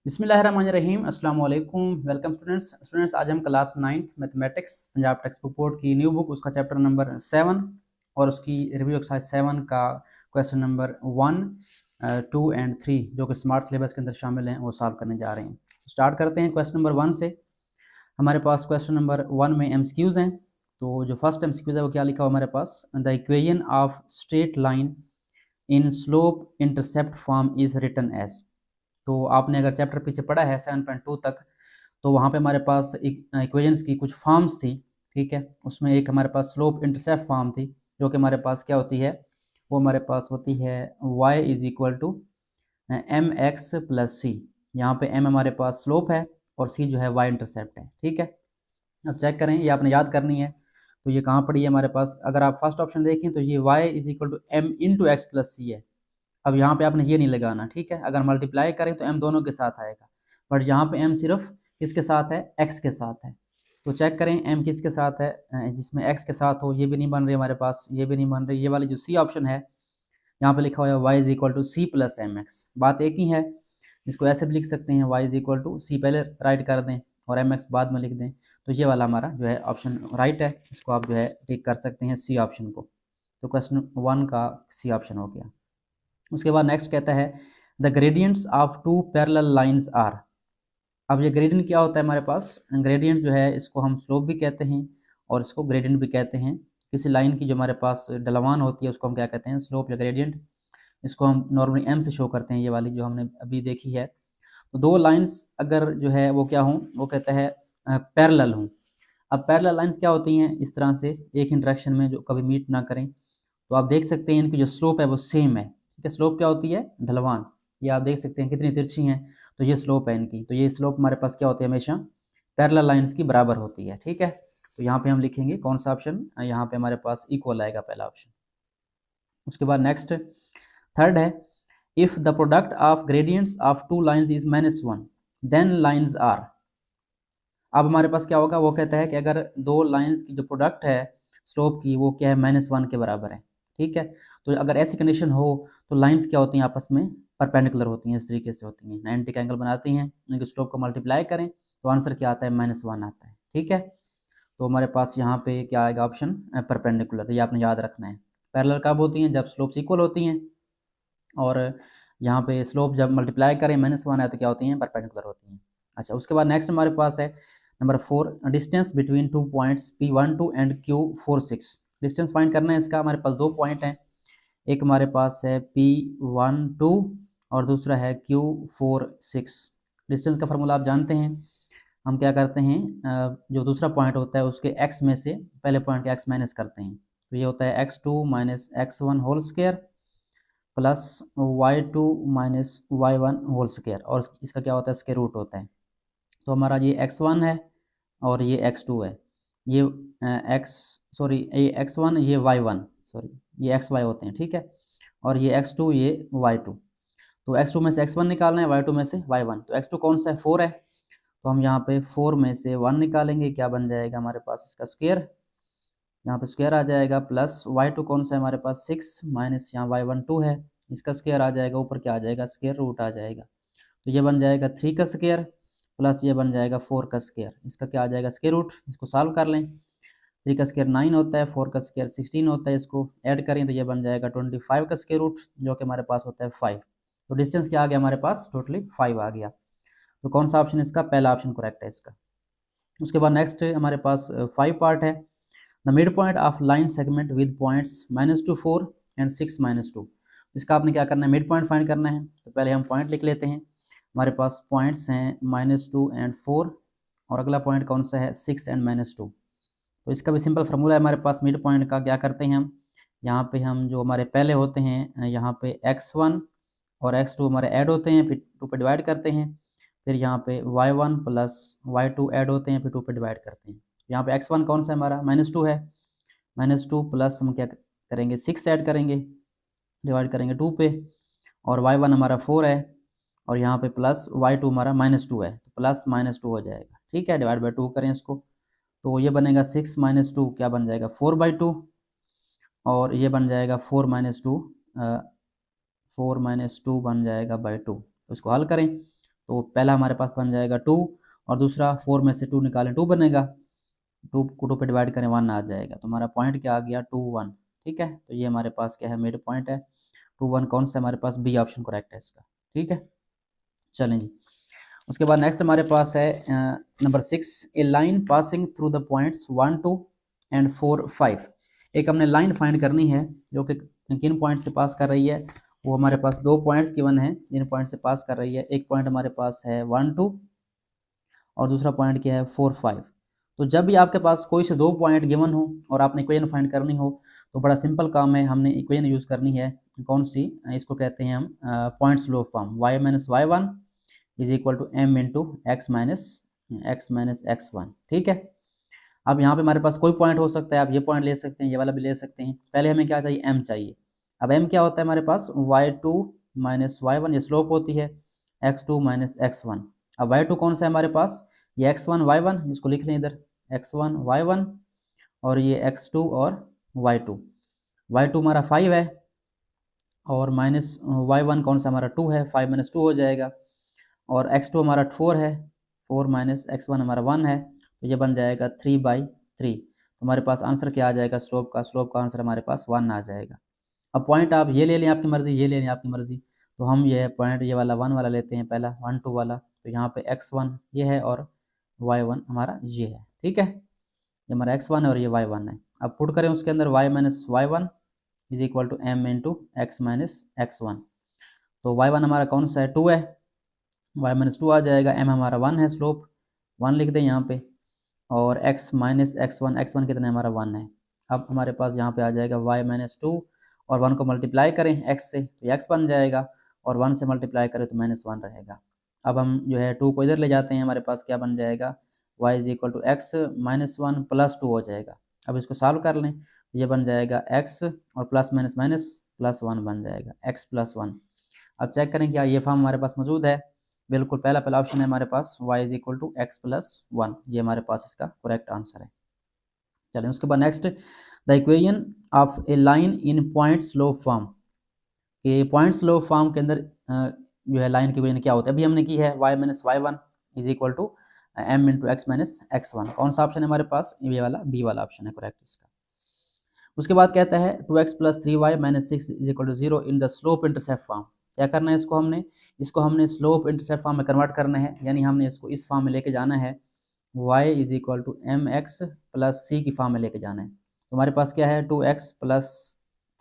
बिस्मिल्लाहिर्रहमानिर्रहीम। अस्सलाम वालेकुम। Welcome students. आज हम class 9th mathematics Punjab text book board की न्यू बुक उसका चैप्टर नंबर 7 और उसकी रिव्यू एक्सरसाइज 7 का क्वेश्चन नंबर 1, 2 एंड 3 जो कि स्मार्ट सिलेबस के अंदर शामिल हैं वो सॉल्व करने जा रहे हैं। स्टार्ट करते हैं क्वेश्चन नंबर 1 से। हमारे पास क्वेश्चन नंबर 1 में एमसीक्यूज़ हैं। तो जो फर्स्ट एमसीक्यूज़ है वो क्या लिखा हुआ हमारे पास, the equation of straight line in slope intercept form is written as. तो आपने अगर चैप्टर पीछे पढ़ा है 7.2 तक, तो वहाँ पे हमारे पास इक्वेशंस की कुछ फॉर्म्स थी। ठीक है, उसमें एक हमारे पास स्लोप इंटरसेप्ट फॉर्म थी जो कि हमारे पास क्या होती है, वो हमारे पास होती है y is equal to M X plus C. यहाँ पे m हमारे पास स्लोप है और c जो है y इंटरसेप्ट है। ठीक है, अब चेक करें, ये आपने याद करनी है। तो ये कहाँ पड़ी है हमारे पास, अगर आप फर्स्ट ऑप्शन देखें तो ये y is equal to M into X plus C है। अब यहाँ पे आपने ये नहीं लगाना, ठीक है। अगर मल्टीप्लाई करें तो m दोनों के साथ आएगा, बट यहाँ पे m सिर्फ किसके साथ है, x के साथ है। तो चेक करें m किसके साथ है, जिसमें x के साथ हो। ये भी नहीं बन रही हमारे पास, ये भी नहीं बन रही। ये वाली जो सी ऑप्शन है, यहाँ पे लिखा हुआ है y is equal to C plus M X. बात एक ही है, इसको ऐसे भी लिख सकते हैं, y इज इक्वल टू सी पहले राइट कर दें और एम एक्स बाद में लिख दें। तो ये वाला हमारा जो है ऑप्शन राइट है, इसको आप जो है टिक कर सकते हैं सी ऑप्शन को। तो क्वेश्चन 1 का सी ऑप्शन हो गया। उसके बाद नेक्स्ट कहता है the gradients of two parallel lines are. अब ये ग्रेडियंट क्या होता है हमारे पास, ग्रेडियंट जो है इसको हम स्लोप भी कहते हैं और इसको ग्रेडियंट भी कहते हैं। किसी लाइन की जो हमारे पास ढलवान होती है उसको हम क्या कहते हैं, स्लोप या ग्रेडियंट। इसको हम नॉर्मली एम से शो करते हैं, ये वाली जो हमने अभी देखी है। तो दो लाइंस अगर जो है वो क्या हों, वो कहता है पैरेलल हों। अब पैरेलल लाइंस क्या होती हैं, इस तरह से एक इंटरेक्शन में जो कभी मीट ना करें। तो आप देख सकते हैं इनकी जो स्लोप है वो सेम है। ठीक है, स्लोप क्या होती है, ढलवान। ये आप देख सकते हैं कितनी तिरछी हैं, तो ये स्लोप है इनकी। तो ये स्लोप हमारे पास क्या होती है, हमेशा पैरेलल लाइंस की बराबर होती है। ठीक है, तो यहाँ पे हम लिखेंगे कौन सा ऑप्शन, यहाँ पे हमारे पास इक्वल आएगा पहला ऑप्शन। उसके बाद नेक्स्ट थर्ड है, if the product of gradients of two lines is -1 then lines are. अब हमारे पास क्या होगा, वो कहता है कि अगर दो लाइंस की जो प्रोडक्ट है स्लोप की वो क्या है, -1 के बराबर है। ठीक है, तो अगर ऐसी कंडीशन हो तो लाइंस क्या होती हैं, आपस में परपेंडिकुलर होती हैं, इस तरीके से होती हैं, 90 का एंगल बनाती हैं। उनके स्लोप को मल्टीप्लाई करें तो आंसर क्या आता है, -1 आता है। ठीक है, तो हमारे पास यहाँ पे क्या आएगा ऑप्शन, परपेंडिकुलर। ये आपने याद रखना है। पैरेलल कब होती हैं, जब स्लोप्स इक्वल होती हैं, और यहाँ पे स्लोप जब मल्टीप्लाई करें -1 है तो क्या होती हैं, परपेंडिकुलर होती हैं। अच्छा, उसके बाद नेक्स्ट हमारे पास है number 4, distance between two points P12 and Q46। Distance फाइंड करना है इसका। हमारे पास दो पॉइंट हैं, एक हमारे पास है P12 और दूसरा है Q46। डिस्टेंस का फार्मूला आप जानते हैं। हम क्या करते हैं, जो दूसरा पॉइंट होता है उसके x में से पहले पॉइंट के x माइनस करते हैं। तो ये होता है x2 minus x1 whole square plus y2 minus y1 whole square, और इसका क्या होता है, स्क्वायर रूट होता है। तो हमारा ये x1 है और ये x2 है। ये ये x1 ये y1, सॉरी ये xy होते हैं। ठीक है, और ये x2 ये y2। तो x2 में से x1 निकालना है, y2 में से y1। तो x2 कौन सा है, 4 है। तो हम यहाँ पे 4 में से 1 निकालेंगे, क्या बन जाएगा हमारे पास, इसका स्क्वायर। यहाँ पे स्क्वायर आ जाएगा, प्लस y2 कौन सा है हमारे पास, 6 माइनस यहाँ y1 2 है, इसका स्क्वायर आ जाएगा, ऊपर क्या आ जाएगा, स्क्वायर रूट आ जाएगा। तो ये बन जाएगा 3 का स्क्वायर प्लस ये बन जाएगा 4 का स्क्वायर, इसका क्या आ जाएगा, स्क्वायर रूट। इसको सॉल्व कर लें, 3 का स्क्वायर 9 होता है, 4 का स्क्वायर 16 होता है। इसको ऐड करें तो ये बन जाएगा 25 का स्क्वायर रूट, जो कि हमारे पास होता है 5। तो डिस्टेंस क्या आ गया हमारे पास, टोटली 5 आ गया। तो कौन सा ऑप्शन इसका, पहला ऑप्शन करेक्ट है इसका। उसके बाद नेक्स्ट हमारे पास 5 पार्ट है, the mid point of line segment with points -2 4 and 6 -2। इसका आपने क्या करना है, मिड पॉइंट फाइंड करना है। तो पहले हम पॉइंट लिख लेते हैं। हमारे पास पॉइंट्स हैं -2 एंड 4, और अगला पॉइंट कौन सा है, 6 एंड -2। तो इसका भी सिंपल फार्मूला है हमारे पास मिड पॉइंट का। क्या करते हैं हम, यहाँ पे हम जो हमारे पहले होते हैं, यहाँ पे x1 और x2 हमारे ऐड होते हैं, फिर 2 पे डिवाइड करते हैं। फिर यहाँ पे y1 प्लस y2 ऐड होते हैं, फिर 2 पे डिवाइड करते हैं। यहाँ पे x1 कौन सा है हमारा, -2 है। -2 प्लस हम क्या करेंगे, 6 ऐड करेंगे, डिवाइड करेंगे 2 पे, और y1 हमारा 4 है, और यहाँ पे प्लस y2 हमारा -2 है, तो प्लस -2 हो जाएगा। ठीक है, डिवाइड बाई 2 करें इसको, तो ये बनेगा 6 -2 क्या बन जाएगा, 4/2, और ये बन जाएगा 4 -2 बन जाएगा बाई 2। तो इसको हल करें तो पहला हमारे पास बन जाएगा 2 और दूसरा 4 में से 2 निकालें 2 बनेगा, 2 को 2 पे डिवाइड करें 1 आ जाएगा। तो हमारा पॉइंट क्या आ गया 2 1। ठीक है, तो ये हमारे पास क्या है मिड पॉइंट है 2 1। कौन सा हमारे पास बी ऑप्शन करेक्ट है इसका। ठीक है, चलें जी। उसके बाद नेक्स्ट हमारे पास है number 6, A line passing through the points 1 2 and 4 5। एक हमने लाइन फाइंड करनी है जो कि किन पॉइंट से पास कर रही है। वो हमारे पास दो पॉइंट्स गिवन है जिन पॉइंट से पास कर रही है। एक पॉइंट हमारे पास है 1 2 और दूसरा पॉइंट क्या है 4 5। तो जब भी आपके पास कोई से दो पॉइंट गिवन हो और आपने इक्वेशन फाइंड करनी हो तो बड़ा सिंपल काम है, हमने इक्वेशन यूज़ करनी है। कौन सी, इसको कहते हैं हम point slope form, y minus Y one is equal to M into X minus X one. ठीक है, अब यहाँ पे हमारे पास कोई पॉइंट हो सकता है, आप ये पॉइंट ले सकते हैं, ये वाला भी ले सकते हैं। पहले हमें क्या चाहिए, m चाहिए। अब m क्या होता है हमारे पास, y2 माइनस वाई वन, ये स्लोप होती है x2 माइनस एक्स वन। अब y2 कौन सा है हमारे पास, ये x1 y1, इसको लिख लें इधर x1 y1 और ये x2 और y2। y2 हमारा 5 है और माइनस y1 कौन सा हमारा 2 है, 5 माइनस 2 हो जाएगा। और x2 हमारा 4 है, 4 माइनस x1 हमारा 1 है, तो ये बन जाएगा 3/3। तो हमारे पास आंसर क्या आ जाएगा, स्लोप का आंसर हमारे पास 1 आ जाएगा। अब पॉइंट आप ये ले लें आपकी मर्ज़ी, ये ले लें आपकी मर्ज़ी। तो हम ये पॉइंट ये वाला 1 वाला लेते हैं, पहला 1 2 वाला। तो यहाँ पे x1 ये है और y1 हमारा ये है। ठीक है, ये हमारा x1 है और ये y1 है। अब पुट करें उसके अंदर y minus Y one is equal to M into X minus X one. तो y1 हमारा कौन सा है, 2 है, y माइनस 2 आ जाएगा। m हमारा 1 है, स्लोप 1 लिख दें यहाँ पे। और x माइनस एक्स वन कितना है हमारा 1 है। अब हमारे पास यहाँ पे आ जाएगा y माइनस 2 और 1 को मल्टीप्लाई करें x से तो x बन जाएगा और 1 से मल्टीप्लाई करें तो माइनस 1 रहेगा। अब हम जो है 2 को इधर ले जाते हैं, हमारे पास क्या बन जाएगा, y is equal to X minus 1 plus 2 हो जाएगा। अब इसको सॉल्व कर लें, ये बन जाएगा x और प्लस माइनस माइनस प्लस 1 बन जाएगा x प्लस 1। अब चेक करें क्या ये फॉर्म हमारे पास मौजूद है। बिल्कुल पहला ऑप्शन है हमारे पास y is equal to X plus 1, ये हमारे पास इसका करेक्ट आंसर है। चलें उसके बाद next, the equation of a line in point slope form. कि पॉइंट स्लो फॉर्म के अंदर जो है लाइन की इक्वेशन क्या होता है, अभी हमने की है y minus Y one is equal to M into X minus X one. कौन सा ऑप्शन है हमारे पास, ये वाला बी वाला ऑप्शन है करेक्ट इसका। उसके बाद कहता है 2x plus 3y minus 6 is equal to 0 in the slope intercept form. क्या करना है इसको हमने स्लोप इंटरसेप्ट फॉर्म में कन्वर्ट करना है, यानी हमने इसको इस फॉर्म में लेके जाना है, y is equal to M X plus C की फॉर्म में लेके जाना है। तो हमारे पास क्या है 2x plus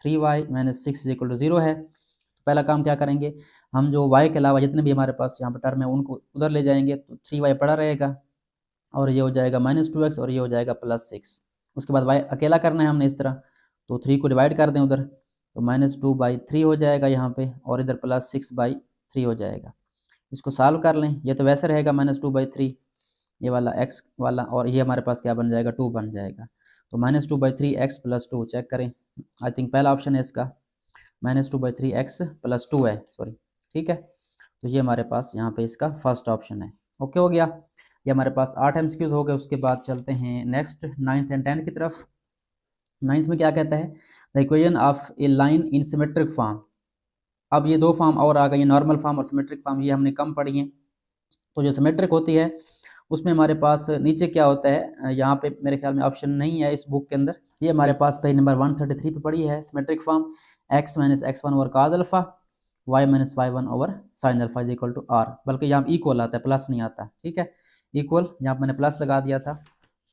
3y minus 6 is equal to 0 है। तो पहला काम क्या करेंगे, हम जो y के अलावा जितने भी हमारे पास यहाँ पर टर्म है उनको उधर ले जाएंगे, तो 3y पड़ा रहेगा और ये हो जाएगा माइनस 2x और ये हो जाएगा प्लस 6। उसके बाद y अकेला करना है हमने इस तरह, तो 3 को डिवाइड कर दें उधर, तो -2/3 हो जाएगा यहाँ पे और इधर +6/3 हो जाएगा। इसको सॉल्व कर लें, ये तो वैसे रहेगा -2/3 ये वाला x वाला, और ये हमारे पास क्या बन जाएगा 2 बन जाएगा। तो -2/3 x प्लस 2 चेक करें, आई थिंक पहला ऑप्शन है इसका, -2/3 x प्लस 2 है, सॉरी। ठीक है, तो ये हमारे पास यहाँ पे इसका फर्स्ट ऑप्शन है। ओके हो गया, ये हमारे पास 8 MCQs हो गए। उसके बाद चलते हैं नेक्स्ट 9th एंड 10th की तरफ। 9th में क्या कहता है, the equation of a line in symmetric form. अब ये दो फॉर्म और आ गई है, नॉर्मल फॉर्म और सिमेट्रिक फॉर्म, ये हमने कम पढ़ी हैं। तो जो सिमेट्रिक होती है उसमें हमारे पास नीचे क्या होता है, यहाँ पे मेरे ख्याल में ऑप्शन नहीं है इस बुक के अंदर, ये हमारे पास पेज नंबर 133 पे पड़ी है symmetric form, x minus X one over cos alpha y minus Y one over sine alpha is equal to R. बल्कि यहाँ इक्वल आता है, प्लस नहीं आता। ठीक है, इक्वल यहाँ पर मैंने प्लस लगा दिया था,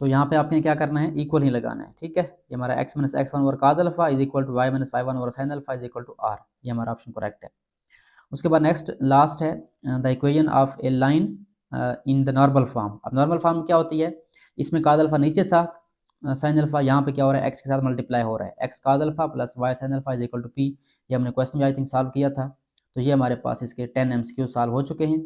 तो यहाँ पे आपने क्या करना है, इक्वल ही लगाना है। ठीक है, ये हमारा x minus X one over cos alpha is equal to Y minus Y one over sine alpha is equal to R, ये हमारा ऑप्शन करेक्ट है। उसके बाद नेक्स्ट लास्ट है the equation of a line in the normal form. अब normal form क्या होती है, इसमें काज अल्फा नीचे था, साइन अल्फा यहाँ पे क्या हो रहा है, एक्स के साथ मल्टीप्लाई हो रहा है, X cos alpha plus Y sine alpha is equal to P. ये हमने क्वेश्चन भी आई थिंक सॉल्व किया था। तो ये हमारे पास इसके 10 MCQ सॉल्व हो चुके हैं।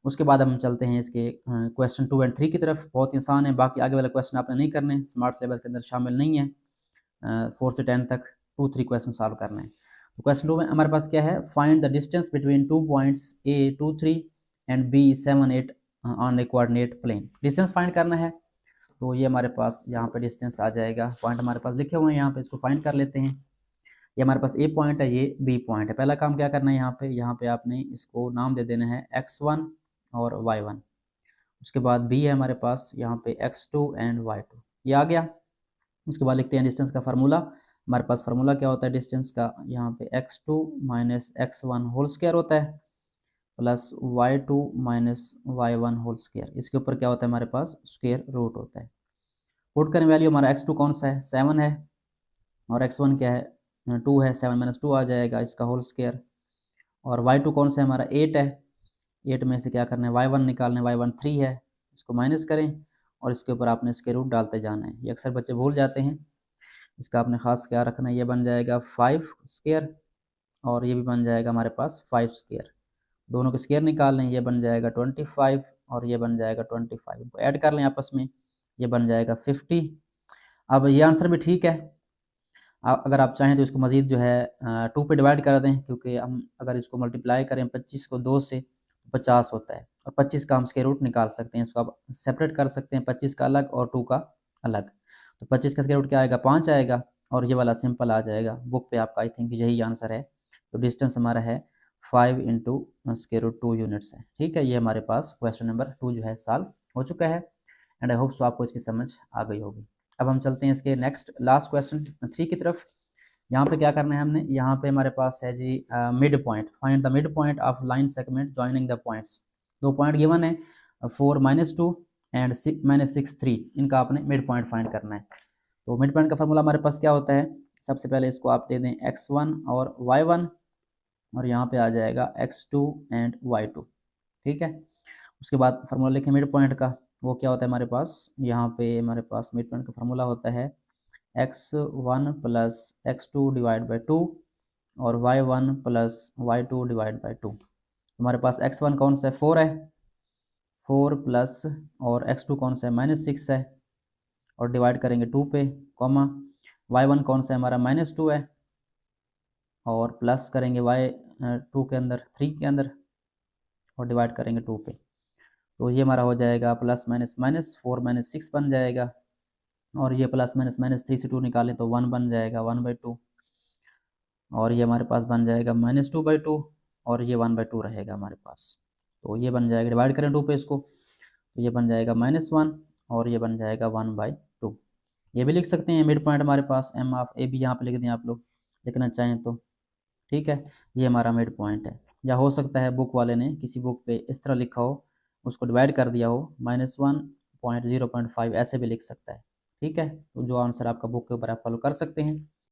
उसके बाद हम चलते हैं इसके क्वेश्चन 2 एंड 3 की तरफ। बहुत आसान है, बाकी आगे वाले क्वेश्चन आपने नहीं करने, स्मार्ट सिलेबस के अंदर शामिल नहीं है। 4 से 10 तक 2-3 क्वेश्चन सॉल्व करने हैं। तो क्वेश्चन 2 में हमारे पास क्या है, find the distance between 2 points A 2 3 and B 7 8 on a coordinate plane. Distance फाइंड करना है, तो ये हमारे पास यहाँ पे डिस्टेंस आ जाएगा, पॉइंट हमारे पास लिखे हुए हैं यहाँ पे, इसको फाइंड कर लेते हैं। ये हमारे पास A पॉइंट है, ये B पॉइंट है। पहला काम क्या करना है, यहाँ पे आपने इसको नाम दे देना है x1 और y1। उसके बाद b है हमारे पास यहाँ पे x2 एंड y2, ये आ गया। उसके बाद लिखते हैं डिस्टेंस का फार्मूला। हमारे पास फार्मूला क्या होता है डिस्टेंस का, यहाँ पे x2 minus x1 whole square होता है plus y2 minus y1 whole square, इसके ऊपर क्या होता है हमारे पास स्क्वायर रूट होता है। पुट करने वैल्यू हमारा x2 कौन सा है 7 है, और x1 क्या है 2 है, 7 माइनस 2 आ जाएगा इसका होल स्क्वायर। और y2 कौन सा है हमारा 8 है, 8 में से क्या करना है y1 निकालना है, y1 3 है, इसको माइनस करें और इसके ऊपर आपने स्क्वायर रूट डालते जाना है। ये अक्सर बच्चे भूल जाते हैं, इसका आपने खास क्या रखना है। ये बन जाएगा 5 स्क्वायर और ये भी बन जाएगा हमारे पास 5 स्क्वायर, दोनों के स्क्वायर निकाल लें, ये बन जाएगा 25 और ये बन जाएगा 25, इनको ऐड कर लें आपस में, ये बन जाएगा 50। अब ये आंसर भी ठीक है, अगर आप चाहें तो इसको मज़ीद जो है 2 पे डिवाइड कर दें, क्योंकि हम अगर इसको मल्टीप्लाई करें 25 को 2 से 50 होता है, और 25 का हम स्क्वायर रूट निकाल सकते हैं, इसको आप सेपरेट कर सकते हैं, 25 का अलग और 2 का अलग। तो 25 का स्क्वायर रूट क्या आएगा 5 आएगा, और ये वाला सिंपल आ जाएगा। बुक पे आपका आई थिंक यही आंसर है। तो डिस्टेंस हमारा है 5 इंटू स्क्वायर रूट 2 यूनिट्स है। ठीक है, ये हमारे पास क्वेश्चन नंबर 2 जो है सॉल्व हो चुका है, एंड आई होप सो आपको इसकी समझ आ गई होगी। अब हम चलते हैं इसके नेक्स्ट लास्ट क्वेश्चन 3 की तरफ। यहाँ पे क्या करना है हमने, यहाँ पे हमारे पास है जी mid point, find the mid point of line segment joining the points. 2 point given है 4 -2 एंड 6 -3, इनका आपने मिड पॉइंट फाइंड करना है। तो मिड पॉइंट का फॉर्मूला हमारे पास क्या होता है, सबसे पहले इसको आप दे दें x1 और y1, और यहाँ पे आ जाएगा x2 एंड y2। ठीक है, उसके बाद फार्मूला लिखें मिड पॉइंट का, वो क्या होता है हमारे पास, यहाँ पे हमारे पास मिड पॉइंट का फार्मूला होता है x1 plus x2 divide by 2 और y1 plus y2 divide by 2। हमारे पास x1 कौन सा है 4 है, 4 प्लस, और x2 कौन सा है -6 है, और डिवाइड करेंगे 2 पे, कॉमा y1 कौन सा है हमारा -2 है, और प्लस करेंगे y2 के अंदर 3 के अंदर, और डिवाइड करेंगे 2 पे। तो ये हमारा हो जाएगा प्लस माइनस माइनस 4 -6 बन जाएगा, और ये प्लस माइनस माइनस 3 से 2 निकालें तो 1 बन जाएगा 1/2, और ये हमारे पास बन जाएगा -2/2, और ये 1/2 रहेगा हमारे पास। तो ये बन जाएगा, डिवाइड करें 2 पे इसको, तो ये बन जाएगा -1 और ये बन जाएगा 1/2। ये भी लिख सकते हैं मिड पॉइंट हमारे पास एम ऑफ ए भी यहाँ पे लिख दें आप लोग, लिखना चाहें तो। ठीक है, ये हमारा मिड पॉइंट है। या हो सकता है बुक वाले ने किसी बुक पे इस तरह लिखा हो, उसको डिवाइड कर दिया हो -1.0.5, ऐसे भी लिख सकता है। ठीक है, तो जो आंसर आपका बुक के ऊपर आप फॉलो कर सकते हैं।